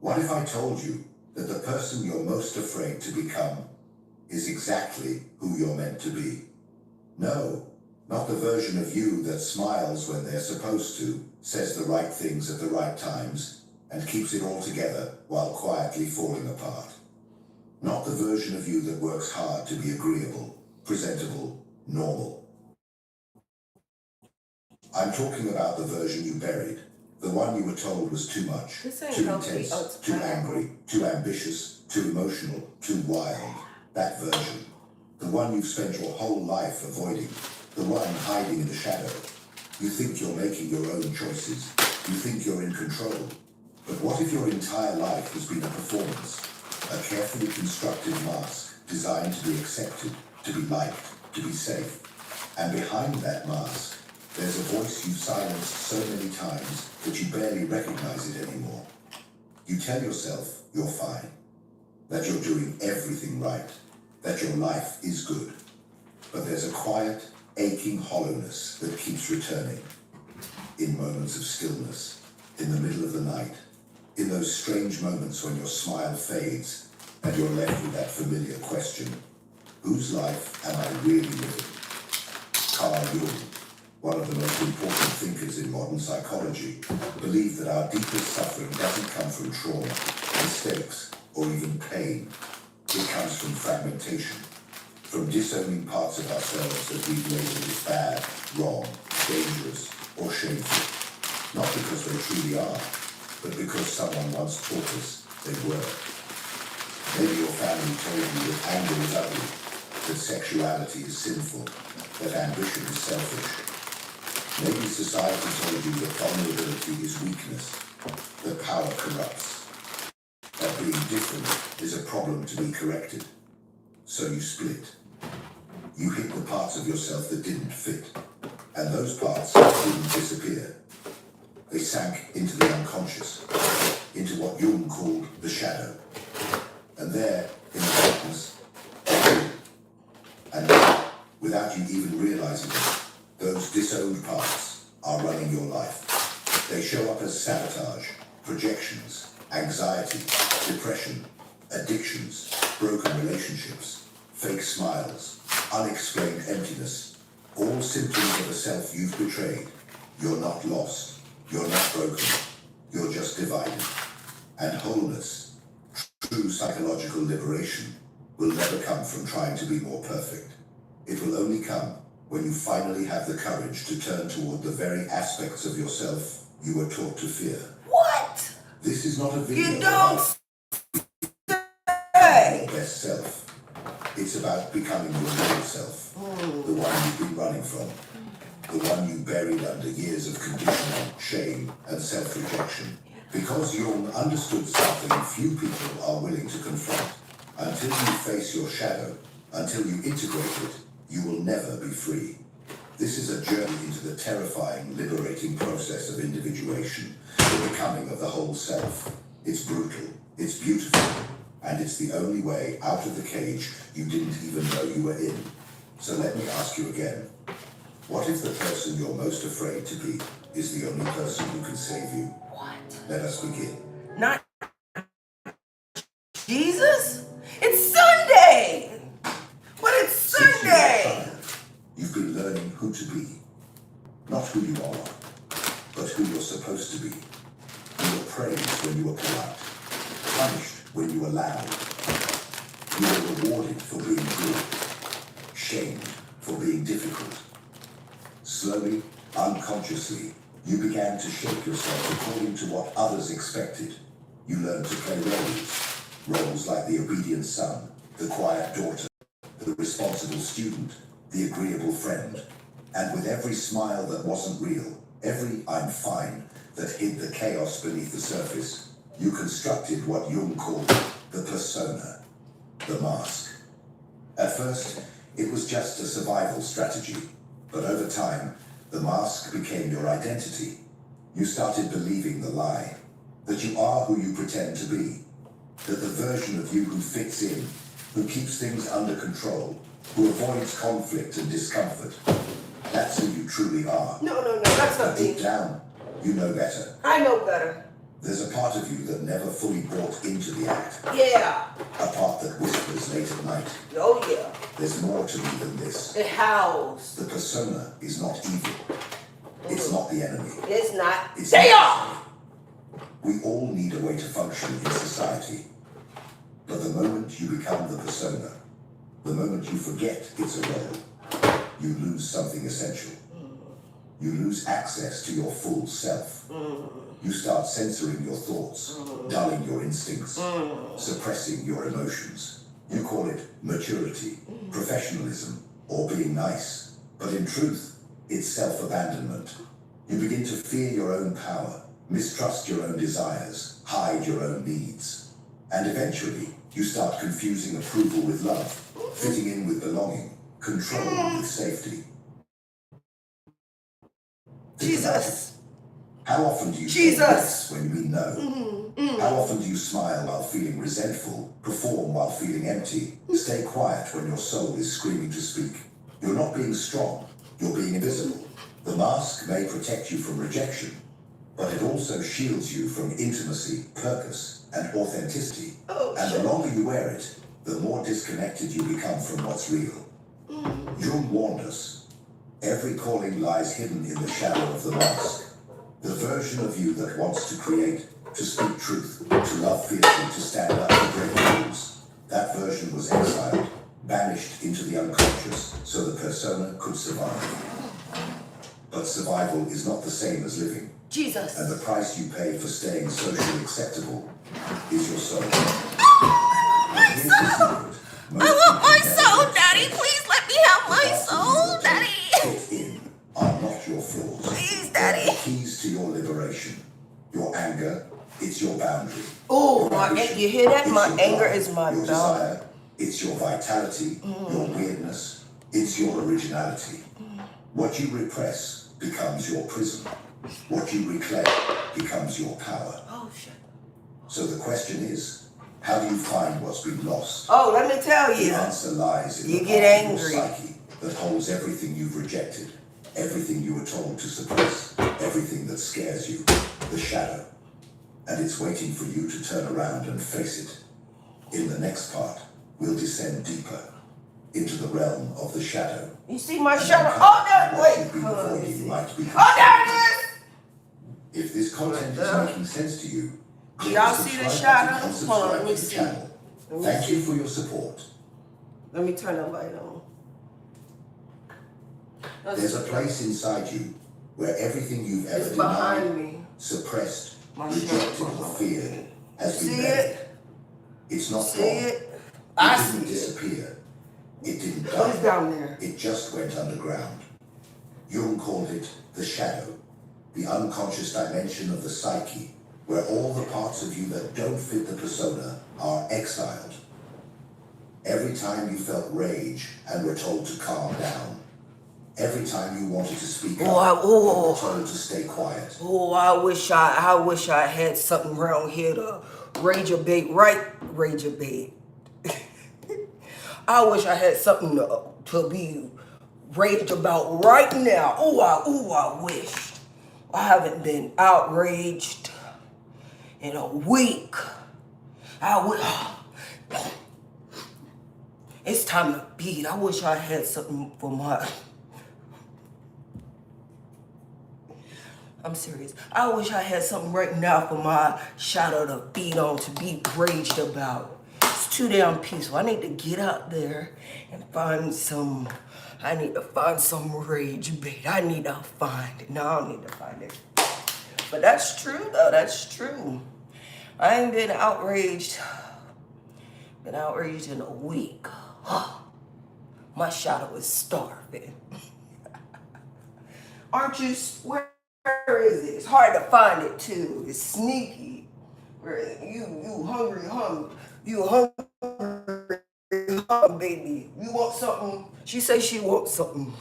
What if I told you that the person you're most afraid to become is exactly who you're meant to be? No, not the version of you that smiles when they're supposed to, says the right things at the right times, and keeps it all together while quietly falling apart. Not the version of you that works hard to be agreeable, presentable, normal. I'm talking about the version you buried, the one you were told was too much, too intense, too angry, too ambitious, too emotional, too wild. That version. The one you've spent your whole life avoiding, the one hiding in the shadow. You think you're making your own choices. You think you're in control. But what if your entire life has been a performance? A carefully constructed mask designed to be accepted, to be liked, to be safe. And behind that mask, there's a voice you've silenced so many times that you barely recognize it anymore. You tell yourself you're fine, that you're doing everything right, that your life is good. But there's a quiet, aching hollowness that keeps returning. In moments of stillness, in the middle of the night, in those strange moments when your smile fades and you're left with that familiar question, whose life am I really living? Carl Jung, one of the most important thinkers in modern psychology, believed that our deepest suffering doesn't come from trauma, mistakes, or even pain. It comes from fragmentation, from disowning parts of ourselves that we've labeled as bad, wrong, dangerous, or shameful. Not because they truly are, but because someone once taught us they were. Maybe your family told you that anger is ugly, that sexuality is sinful, that ambition is selfish. Maybe society told you that vulnerability is weakness, that power corrupts, that being different is a problem to be corrected. So you split. You hit the parts of yourself that didn't fit, and those parts didn't disappear. They sank into the unconscious, into what Jung called the shadow. And there, in the darkness, and now, without you even realizing it, those disowned parts are running your life. They show up as sabotage, projections, anxiety, depression, addictions, broken relationships, fake smiles, unexplained emptiness, all symptoms of a self you've betrayed. You're not lost, you're not broken, you're just divided. And wholeness, true psychological liberation, will never come from trying to be more perfect. It will only come when you finally have the courage to turn toward the very aspects of yourself you were taught to fear. What? This is not a video You about say. your best self. It's about becoming your real self, the one you've been running from, the one you buried under years of conditioning, shame, and self-rejection. Because Jung understood something few people are willing to confront. Until you face your shadow, until you integrate it, you will never be free. This is a journey into the terrifying, liberating process of individuation, the becoming of the whole self. It's brutal, it's beautiful, and it's the only way out of the cage you didn't even know you were in. So let me ask you again, what if the person you're most afraid to be is the only person who can save you? What? Let us begin. Not Jesus? It's Sunday! But it's Sunday! You've been learning who to be. Not who you are, but who you're supposed to be. You were praised when you were polite, punished when you were loud. You were rewarded for being good, shamed for being difficult. Slowly, unconsciously, you began to shape yourself according to what others expected. You learned to play roles like the obedient son, the quiet daughter, the responsible student, the agreeable friend. And with every smile that wasn't real, every "I'm fine" that hid the chaos beneath the surface, you constructed what Jung called the persona, the mask. At first, it was just a survival strategy, but over time, the mask became your identity. You started believing the lie, that you are who you pretend to be, that the version of you who fits in, who keeps things under control, who avoids conflict and discomfort, that's who you truly are. No, that's not But deep me. down, you know better. I know better. There's a part of you that never fully bought into the act. Yeah. A part that whispers late at night. Oh, yeah. There's more to me than this. It howls. The persona is not evil. It's not the enemy. It's not. It's They necessary. are! We all need a way to function in society. But the moment you become the persona, the moment you forget it's a role, you lose something essential. You lose access to your full self. You start censoring your thoughts, dulling your instincts, suppressing your emotions. You call it maturity, professionalism, or being nice. But in truth, it's self-abandonment. You begin to fear your own power, mistrust your own desires, hide your own needs. And eventually, you start confusing approval with love, fitting in with belonging, control with safety. Jesus. How often do you say yes when you mean no? How often do you smile while feeling resentful, perform while feeling empty, stay quiet when your soul is screaming to speak? You're not being strong, you're being invisible. The mask may protect you from rejection, but it also shields you from intimacy, purpose, and authenticity. And the longer you wear it, the more disconnected you become from what's real. Jung warned us, every calling lies hidden in the shadow of the mask. The version of you that wants to create, to speak truth, to love fiercely, to stand up, to break rules. That version was exiled, banished into the unconscious, so the persona could survive. But survival is not the same as living. Jesus. And the price you pay for staying socially acceptable is your soul. My soul! I want my soul, Daddy! Please let me have my soul, Daddy! Fit in are not your flaws. Please, They're Daddy. the keys to your liberation. Your anger, it's your boundary. Oh, Your ambition, you hear that? it's My your anger drive. is my Your boundary. desire, it's your vitality, your weirdness, it's your originality. What you repress becomes your prison. What you reclaim becomes your power. Oh, shit. So the question is, how do you find what's been lost? Oh, let me tell The you. answer lies in You the get part of your angry. psyche that holds everything you've rejected, everything you were told to suppress, everything that scares you, the shadow. And it's waiting for you to turn around and face it. In the next part, we'll descend deeper into the realm of the shadow. You see my shadow? Oh, there, wait. Hold on, let me see. Oh, there it is! If this content is making sense to you, Y'all see the shadow? and Hold on, let me subscribe to the see. channel. Let me Thank you see. for your support. Let me turn the light on. There's a place inside you where everything you've ever It's behind denied, me. suppressed, My rejected, shadow. or feared has been See buried. it? It's not See gone. it? I It didn't see it. disappear. It didn't Who's die. down there? It just went underground. Jung called it the shadow, the unconscious dimension of the psyche, where all the parts of you that don't fit the persona are exiled. Every time you felt rage and were told to calm down, every time you wanted to speak up, you were told to stay quiet. Oh, I wish I had something around here to rage a bait, right? Rage a bait. I wish I had something to be raged about right now. I wish. I haven't been outraged in a week. It's time to beat. I wish I had something for my... I'm serious. I wish I had something right now for my shadow to beat on, to be raged about. It's too damn peaceful. I need to get out there and find some... I need to find some rage bait. I need to find it. No, I don't need to find it. But that's true, though. That's true. I ain't been outraged. Been outraged in a week. My shadow is starving. Aren't you? Where is it? It's hard to find it too. It's sneaky. Where is it? You hungry, you hungry, baby. You want something? She says she wants something.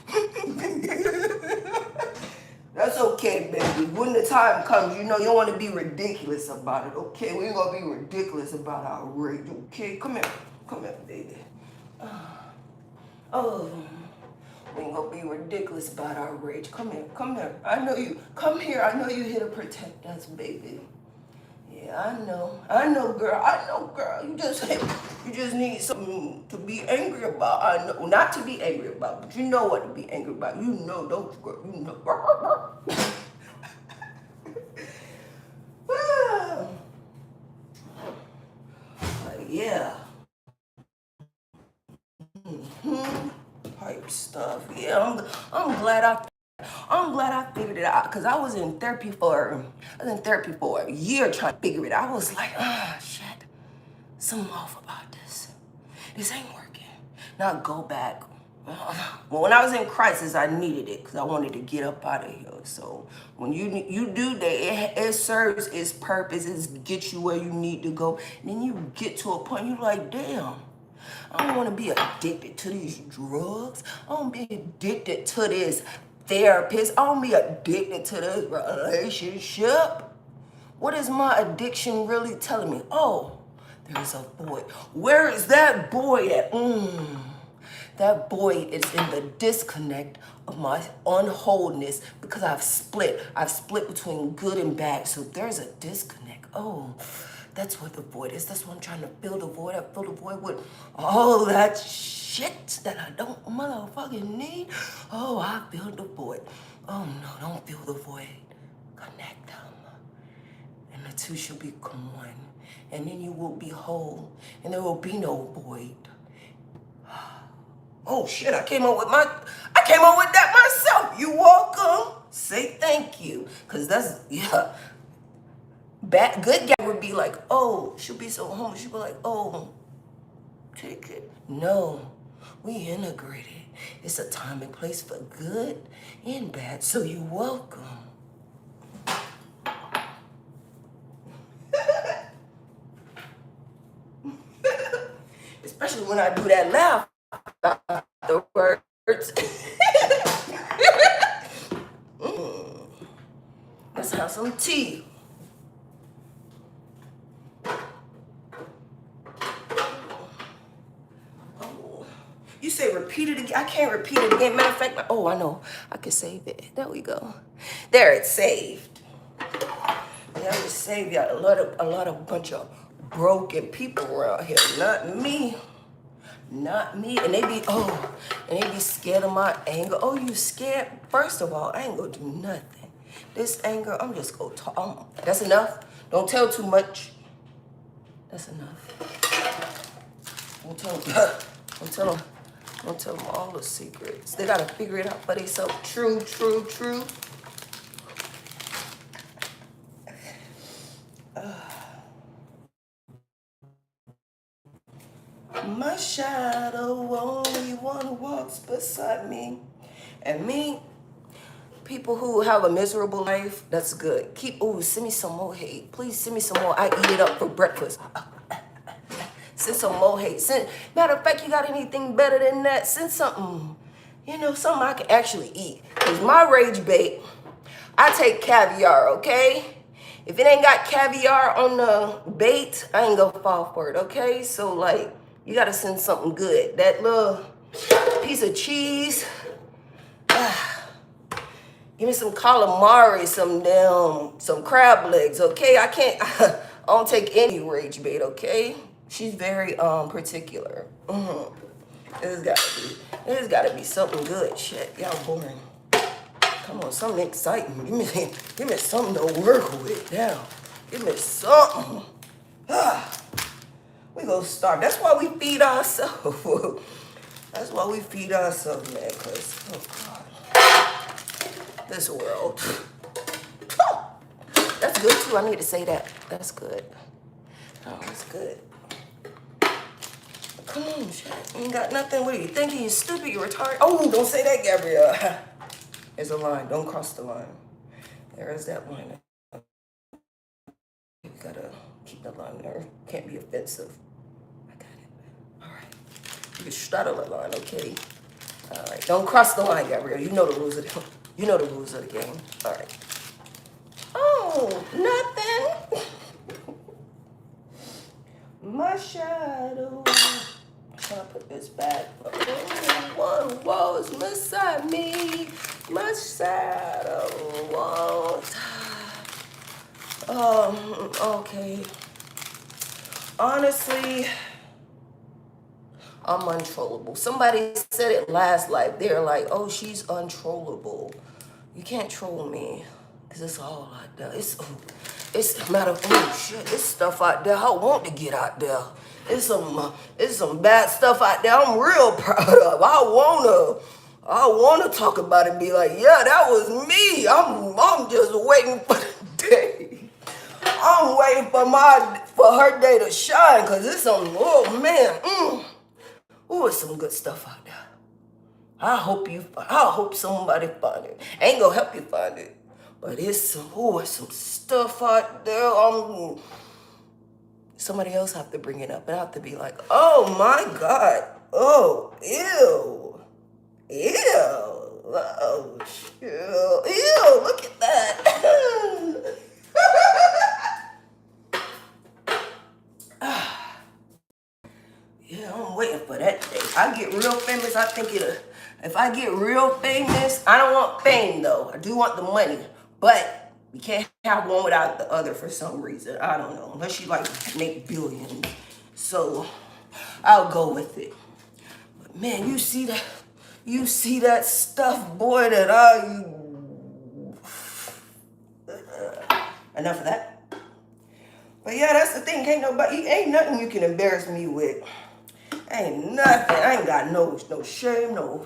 That's okay, baby. When the time comes, you know you don't want to be ridiculous about it, okay? We ain't gonna be ridiculous about our rage, okay? Come here, baby. Oh, we ain't gonna be ridiculous about our rage. Come here. I know you. Come here. I know you here to protect us, baby. Yeah, I know, girl. You just need something to be angry about. I know, not to be angry about, but you know what to be angry about. You know, don't you, girl? You know. Yeah. Type stuff. Yeah, I'm glad I figured it out because I was in therapy for a year trying to figure it out. I was like, shit, something off about this. This ain't working. Now go back. Well, when I was in crisis, I needed it because I wanted to get up out of here. So when you do that, it serves its purpose. It gets you where you need to go. And then you get to a point you're like, damn. I don't want to be addicted to these drugs. I don't be addicted to this therapist. I don't be addicted to this relationship. What is my addiction really telling me? Oh, there's a void. Where is that void at? That void is in the disconnect of my unwholeness because I've split. I've split between good and bad. So there's a disconnect. Oh, that's what the void is. That's what I'm trying to fill the void. I fill the void with all that shit that I don't motherfucking need. Oh, I filled the void. Oh no, don't fill the void. Connect them. And the two shall become one. And then you will be whole. And there will be no void. Oh shit, I came up with that myself. You welcome. Say thank you. Cause that's, yeah. Good guy would be like, oh, she'll be so humble. She'll be like, oh, take it. No, we integrated. It's a time and place for good and bad. So you're welcome. Especially when I do that laugh afterwards. Let's have some tea. Oh, you say repeat it again. I can't repeat it again. Matter of fact, oh, I know. I can save it. There we go. There, it's saved. Yeah, I was saved. Yeah, a lot of bunch of broken people around here. Not me. Not me. And they be scared of my anger. Oh, you scared? First of all, I ain't gonna do nothing. This anger, I'm just gonna talk. That's enough. Don't tell too much. That's enough. Don't tell them all the secrets. They gotta figure it out for themselves. True. My shadow only one walks beside me. And me, people who have a miserable life, that's good. Send me some more hate. Please send me some more. I eat it up for breakfast. Send some more hate. Matter of fact, you got anything better than that? Send something, something I can actually eat. Because my rage bait, I take caviar, okay? If it ain't got caviar on the bait, I ain't gonna fall for it, okay? So, like, you gotta send something good. That little piece of cheese. Give me some calamari, some crab legs, okay? I don't take any rage bait, okay? She's very particular. There's gotta be something good. Shit, y'all boring. Come on, something exciting. Give me something to work with now. Give me something. We gonna starve. That's why we feed ourselves. That's why we feed ourselves, man. Cause this world. That's good too. I need to say that. That's good. Oh, that's good. Come on, shit. You ain't got nothing. What are you thinking? You're stupid. You're retarded. Oh, don't say that, Gabrielle. There's a line. Don't cross the line. There is that line. You gotta keep the line there. Can't be offensive. I got it. All right. You can straddle the line, okay? All right. Don't cross the line, Gabrielle. You know the rules of the game. All right. Oh, nothing. My shadow. Trying to put this back. One was beside me. My shadow was. Okay. Honestly, I'm untrollable. Somebody said it last life. They're like, oh, she's untrollable. You can't troll me. Because it's all out there. It's a matter of, oh, shit, it's stuff out there I want to get out there. It's some bad stuff out there I'm real proud of. I wanna talk about it and be like, yeah, that was me. I'm just waiting for the day. I'm waiting for her day to shine, because it's some, oh man, it's some good stuff out there. I hope somebody find it. Ain't gonna help you find it, but it's some stuff out there. Somebody else have to bring it up. I have to be like, oh my God, oh, ew, oh, ew, look at that. Yeah, I'm waiting for that day. I get real famous, I think if I get real famous, I don't want fame though. I do want the money, but you can't have one without the other for some reason. I don't know, unless you like make billions. So I'll go with it. But man, you see that stuff, boy, that enough of that. But yeah, that's the thing. Ain't nothing you can embarrass me with. Ain't nothing. I ain't got no shame, no.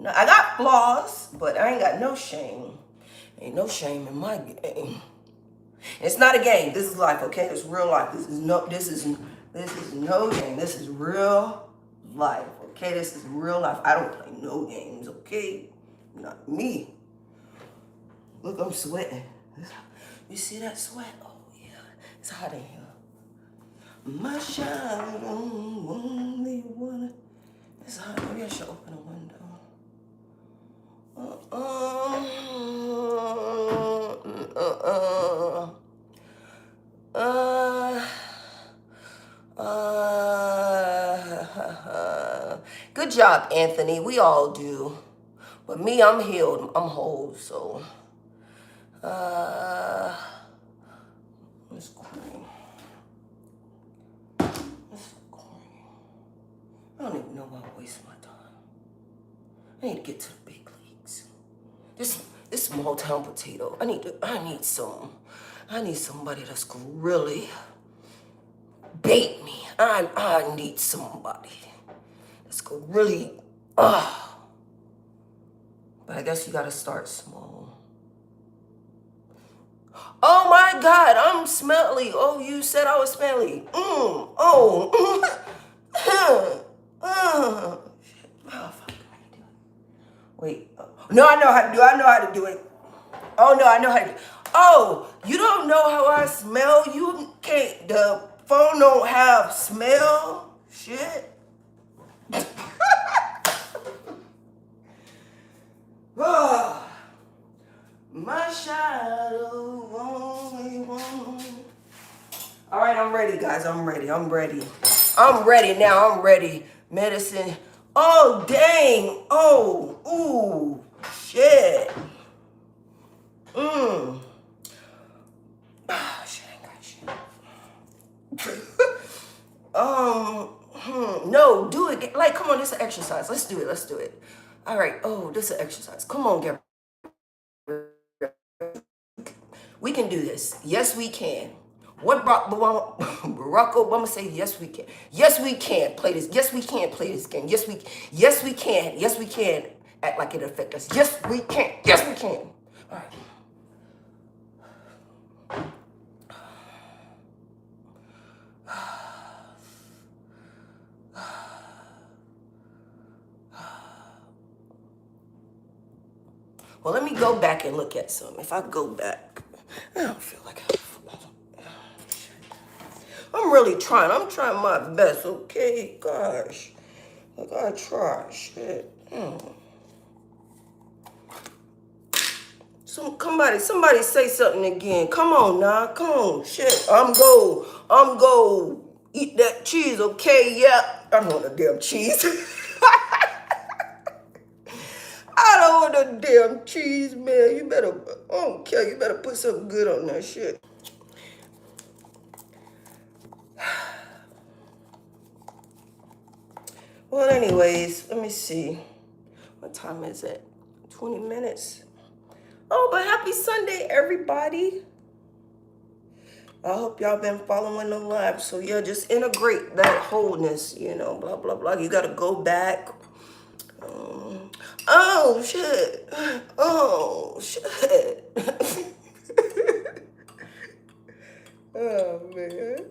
I got flaws, but I ain't got no shame. Ain't no shame in my game. It's not a game. This is life, okay? It's real life. This is no game. This is real life, okay? This is real life. I don't play no games, okay? Not me. Look, I'm sweating. You see that sweat? Oh yeah, it's hot in here. My shadow only wanna. It's hot. Maybe I should open a window. Good job, Anthony. We all do. But me, I'm healed. I'm whole, so. It's corny. It's so corny. I don't even know why I waste my time. I need to get to the big leagues. This small town potato. I need somebody that's gonna really bait me. I need somebody that's gonna really But I guess you gotta start small. Oh my God, I'm smelly. Oh, you said I was smelly. Shit. Oh, fuck. Wait. No, I know how to do it. I know how to do it. Oh, no, I know how to do it. Oh, you don't know how I smell? You can't. The phone don't have smell? Shit. My shadow only one. All right, I'm ready, guys. I'm ready now. I'm ready. Medicine. Oh, dang. Oh, ooh, shit. Shit, I ain't got shit. No, do it. Like, come on, this is an exercise. Let's do it. All right. Oh, this is an exercise. Come on, Gabby. We can do this. Yes, we can. What Barack Obama say? Yes, we can. Yes, we can play this. Yes, we can play this game. Yes, we can. Yes, we can act like it affect us. Yes, we can. Yes, we can. All right. Well, let me go back and look at some. If I go back, I don't feel like I'm really trying. I'm trying my best, okay? Gosh. I gotta try. Shit. Somebody say something again. Come on now. Come on. Shit. I'm go eat that cheese, okay? Yeah. I don't want a damn cheese. I don't want a damn cheese, man. I don't care. You better put something good on that shit. Well, anyways, let me see. What time is it? 20 minutes. Oh, but happy Sunday, everybody. I hope y'all been following the live. So yeah, just integrate that wholeness, blah, blah, blah. You got to go back. Oh, shit. Oh, shit. Oh, man.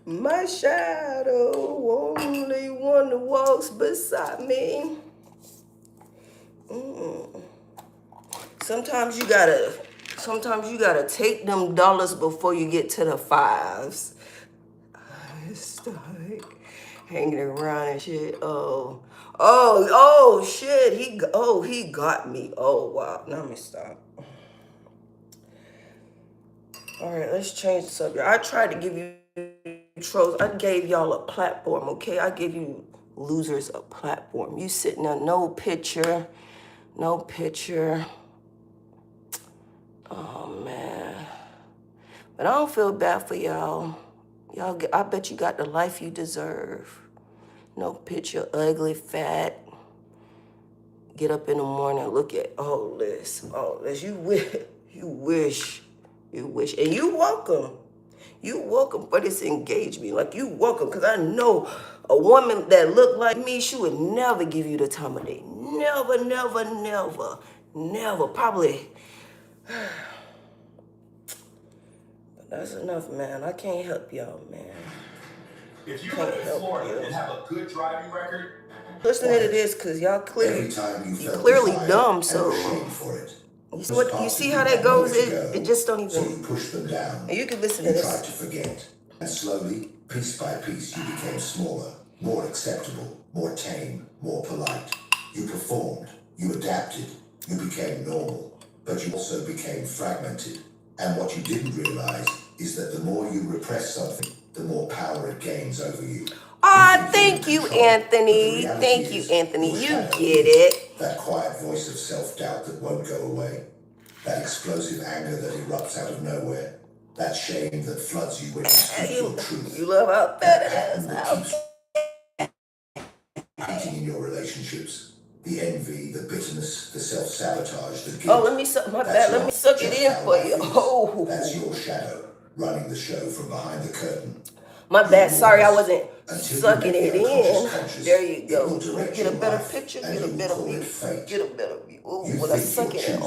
My shadow, only one that walks beside me. Sometimes you gotta take them dollars before you get to the fives. It's like hanging around and shit. Oh, shit. He got me. Oh, wow. Now let me stop. All right, let's change the subject. I tried to give you trolls. I gave y'all a platform, okay? I give you losers a platform. You sitting there, no picture. Oh, man. But I don't feel bad for y'all. I bet you got the life you deserve. No picture, ugly, fat. Get up in the morning, look at all this. You wish. And you welcome. You welcome for this engagement. Like, you welcome, because I know a woman that looked like me, she would never give you the time of day. Never. Probably. But that's enough, man. I can't help y'all, man. If you live in Florida and have a good driving record, listening to this, because y'all clearly dumb, so you see how that goes? It just don't even. So you push them down. And you can listen to this. You tried to forget, and slowly, piece by piece, you became smaller, more acceptable, more tame, more polite. You performed, you adapted, you became normal, but you also became fragmented. And what you didn't realize is that the more you repress something, the more power it gains over you. Thank you, Anthony. Thank you, Anthony. You get it. That quiet voice of self-doubt that won't go away. That explosive anger that erupts out of nowhere. That shame that floods you when you speak your truth. You love how fat it is. That keeps repeating in your relationships. The envy, the bitterness, the self-sabotage, the guilt. Oh, let me suck it in for you. Oh. That's your shadow running the show from behind the curtain. My bad. Sorry, I wasn't sucking it in. There you go. Get a better picture. Get a better view. Oh, when I suck it in.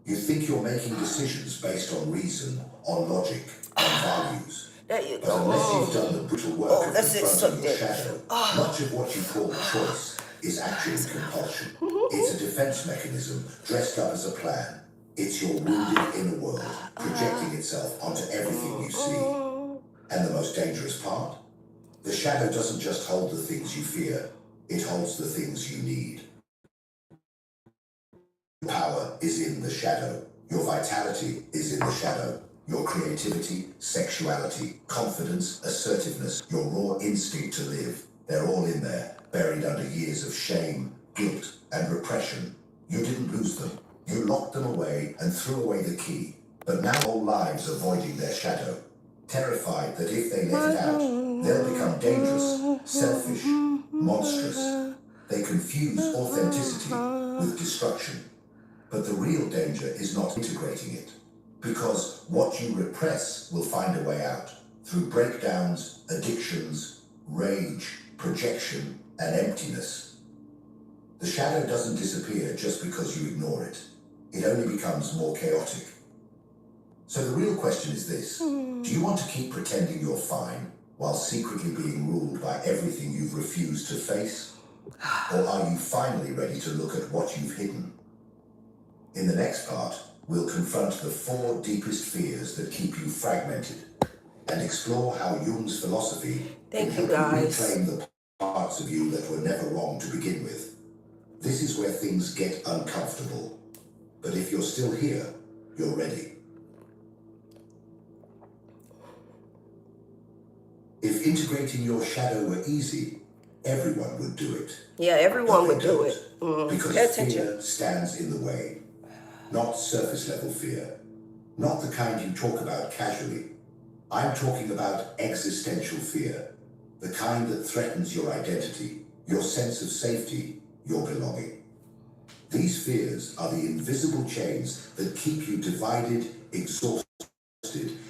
You think you're making decisions based on reason, on logic, on values. There you but go. Unless you've done the brutal work of confronting your shadow, much of what you call choice is actually compulsion. It's a defense mechanism dressed up as a plan. It's your wounded inner world projecting itself onto everything you see. And the most dangerous part? The shadow doesn't just hold the things you fear, it holds the things you need. Your power is in the shadow. Your vitality is in the shadow. Your creativity, sexuality, confidence, assertiveness, your raw instinct to live, they're all in there, buried under years of shame, guilt, and repression. You didn't lose them. You locked them away and threw away the key. But now whole lives avoiding their shadow, terrified that if they let it out, they'll become dangerous, selfish, monstrous. They confuse authenticity with destruction. But the real danger is not integrating it, because what you repress will find a way out through breakdowns, addictions, rage, projection, and emptiness. The shadow doesn't disappear just because you ignore it. It only becomes more chaotic. So the real question is this: do you want to keep pretending you're fine while secretly being ruled by everything you've refused to face? Or are you finally ready to look at what you've hidden? In the next part, we'll confront the 4 deepest fears that keep you fragmented and explore how Jung's philosophy can help you reclaim the parts of you that were never wrong to begin with. This is where things get uncomfortable. But if you're still here, you're ready. If integrating your shadow were easy, everyone would do it. Yeah, everyone would do it. Because fear stands in the way. Not surface level fear. Not the kind you talk about casually. I'm talking about existential fear. the kind that threatens your identity, your sense of safety, your belonging. These fears are the invisible chains that keep you divided, exhausted,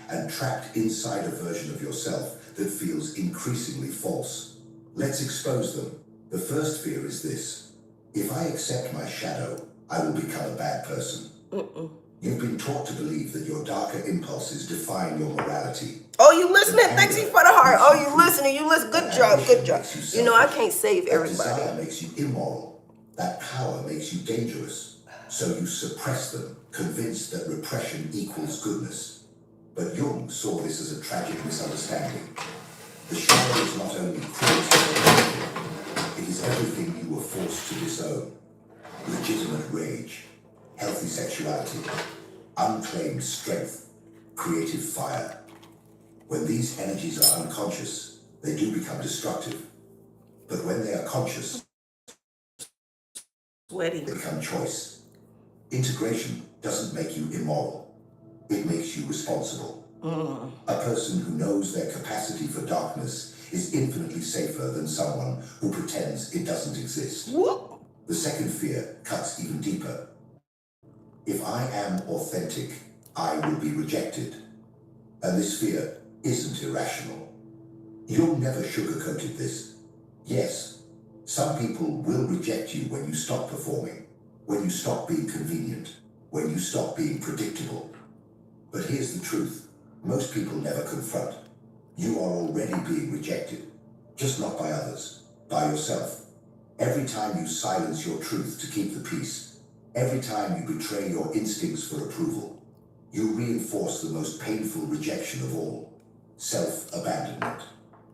and trapped inside a version of yourself that feels increasingly false. Let's expose them. The first fear is this: if I accept my shadow, I will become a bad person. You've been taught to believe that your darker impulses define your morality. Oh, you listening? Thanks you for the heart. Oh, you listening? You listen. Good job. Good job. You know, I can't save everybody. That desire makes you immoral. That power makes you dangerous. So you suppress them, convinced that repression equals goodness. But Jung saw this as a tragic misunderstanding. The shadow is not only cruelty, it is everything you were forced to disown. Legitimate rage, healthy sexuality, unclaimed strength, creative fire. When these energies are unconscious, they do become destructive. But when they are conscious, they become choice. Integration doesn't make you immoral. It makes you responsible. A person who knows their capacity for darkness is infinitely safer than someone who pretends it doesn't exist. The second fear cuts even deeper. If I am authentic, I will be rejected. And this fear isn't irrational. Jung never sugarcoated this. Yes, some people will reject you when you stop performing, when you stop being convenient, when you stop being predictable. But here's the truth. Most people never confront. You are already being rejected, just not by others, by yourself. Every time you silence your truth to keep the peace, every time you betray your instincts for approval, you reinforce the most painful rejection of all: self-abandonment.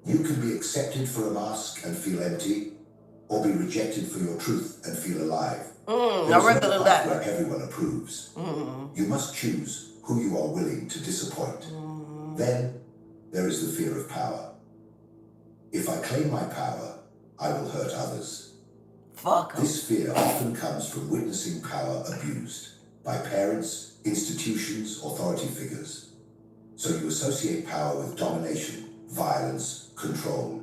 You can be accepted for a mask and feel empty, or be rejected for your truth and feel alive. There's no path where everyone approves. You must choose who you are willing to disappoint. Then there is the fear of power. If I claim my power, I will hurt others. This fear often comes from witnessing power abused by parents, institutions, authority figures. So you associate power with domination, violence, control.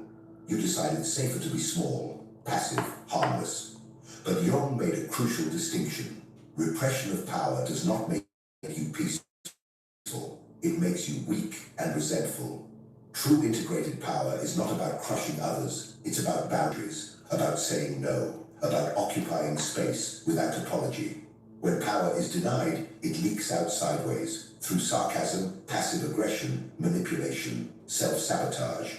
You decide it's safer to be small, passive, harmless. But Jung made a crucial distinction. Repression of power does not make you peaceful. It makes you weak and resentful. True integrated power is not about crushing others. It's about boundaries, about saying no, about occupying space without apology. When power is denied, it leaks out sideways through sarcasm, passive aggression, manipulation, self-sabotage.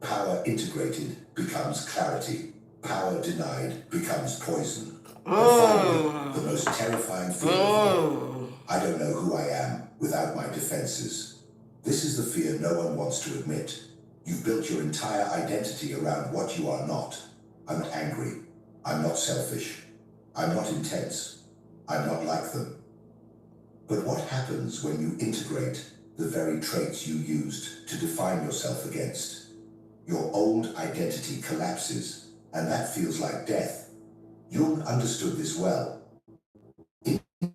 Power integrated becomes clarity. Power denied becomes poison. And finally, the most terrifying fear of all: I don't know who I am without my defenses. This is the fear no one wants to admit. You've built your entire identity around what you are not. I'm not angry. I'm not selfish. I'm not intense. I'm not like them. But what happens when you integrate the very traits you used to define yourself against? Your old identity collapses, and that feels like death. Jung understood this well.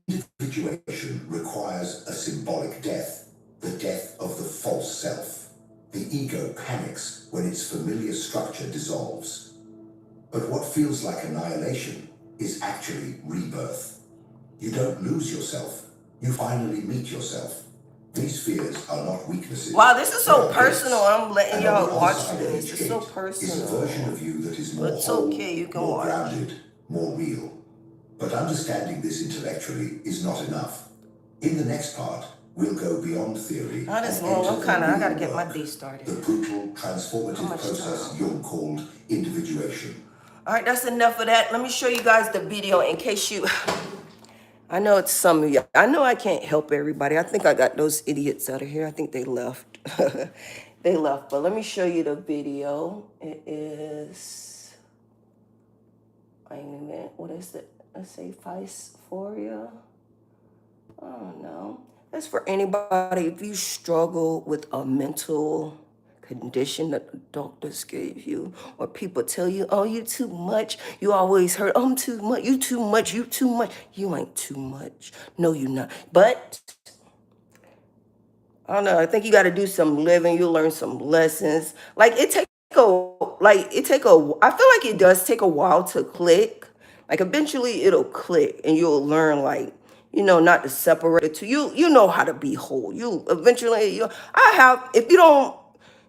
Individuation requires a symbolic death, the death of the false self. The ego panics when its familiar structure dissolves. But what feels like annihilation is actually rebirth. You don't lose yourself. You finally meet yourself. These fears are not weaknesses. Wow, this is so personal. I'm letting y'all watch this. It's so personal. It's a version of you that is more whole, more grounded, more real. But understanding this intellectually is not enough. In the next part, we'll go beyond theory. Not as long. I gotta get my day started. The brutal, transformative process Jung called individuation. All right, that's enough of that. Let me show you guys the video in case you... I know it's some of you. I know I can't help everybody. I think I got those idiots out of here. I think they left. They left. But let me show you the video. It is... Wait a minute. What is it? Let's say dysphoria. Oh, no. That's for anybody. If you struggle with a mental condition that the doctors gave you, or people tell you, oh, you too much. You always heard, oh, I'm too much. You too much. You too much. You ain't too much. No, you're not. But I don't know. I think you got to do some living. You'll learn some lessons. Like, it takes I feel like it does take a while to click. Like eventually it'll click and you'll learn like, not to separate the two. You know how to be whole. You eventually I have if you don't,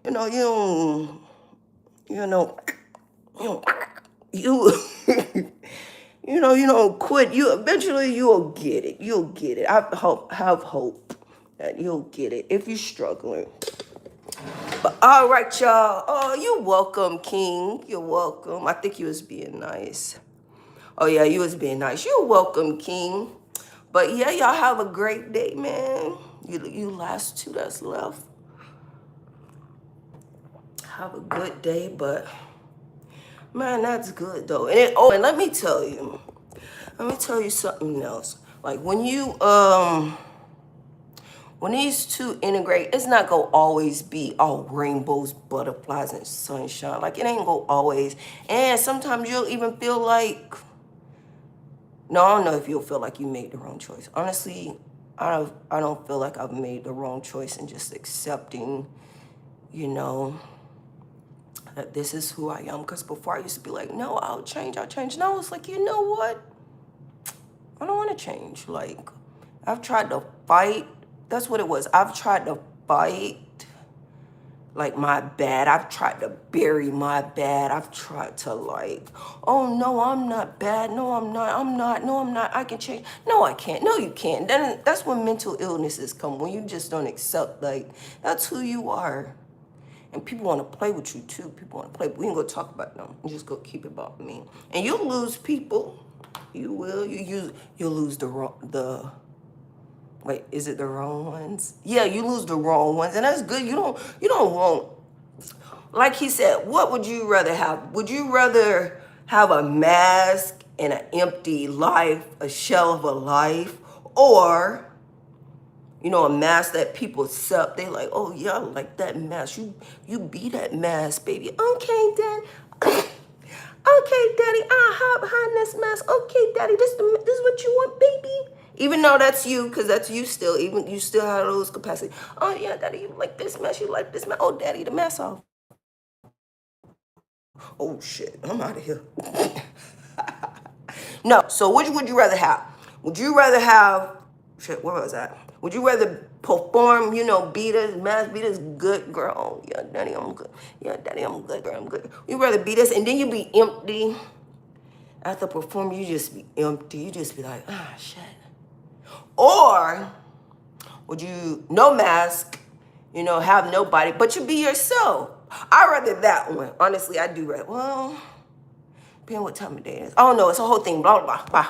you know, you don't, you know, you you you don't quit. You eventually you'll get it. You'll get it. Have hope that you'll get it if you're struggling. But all right, y'all. Oh, you're welcome, King. You're welcome. I think you was being nice. Oh yeah, you was being nice. You're welcome, King. But yeah, y'all have a great day, man. You last two that's left. Have a good day, but man, that's good though. And let me tell you something else. Like when these two integrate, it's not gonna always be all rainbows, butterflies, and sunshine. Like it ain't gonna always. And sometimes you'll even feel like, no, I don't know if you'll feel like you made the wrong choice. Honestly, I don't feel like I've made the wrong choice in just accepting, that this is who I am. Because before I used to be like, no, I'll change. Now it's like, you know what? I don't want to change. Like, I've tried to fight. That's what it was. I've tried to fight, like, my bad. I've tried to bury my bad. I've tried to, like, oh, no, I'm not bad. No, I'm not. No, I'm not. I can change. No, I can't. No, you can't. Then that's when mental illnesses come, when you just don't accept, like, that's who you are. And people want to play with you, too. People want to play. We ain't going to talk about them. You just go keep it about me. And you'll lose people. You will. You'll lose wait, is it the wrong ones? Yeah, you lose the wrong ones. And that's good. You don't want, like he said, what would you rather have? Would you rather have a mask and an empty life, a shell of a life, or, a mask that people accept? They like, oh yeah, I like that mask. You be that mask, baby. Okay, Dad. Okay, Daddy, I'll hide behind this mask. Okay, Daddy, this is what you want, baby. Even though that's you, because that's you still. Even you still have those capacity. Oh yeah, Daddy, you like this mask? You like this mask? Oh, Daddy, the mask off. Oh shit, I'm out of here. No. So which would you rather have? Would you rather have? Shit, where was that? Would you rather perform, be this mask, be this good girl? Oh, yeah, Daddy, I'm good. Yeah, Daddy, I'm good, girl, I'm good. You rather be this, and then you be empty. After performing, you just be empty. You just be like, ah, shit. Or would you, no mask, have nobody, but you be yourself? I'd rather that one. Honestly, I do rather. Well, depending what time of day it is. Oh, no, it's a whole thing. Blah, blah, blah.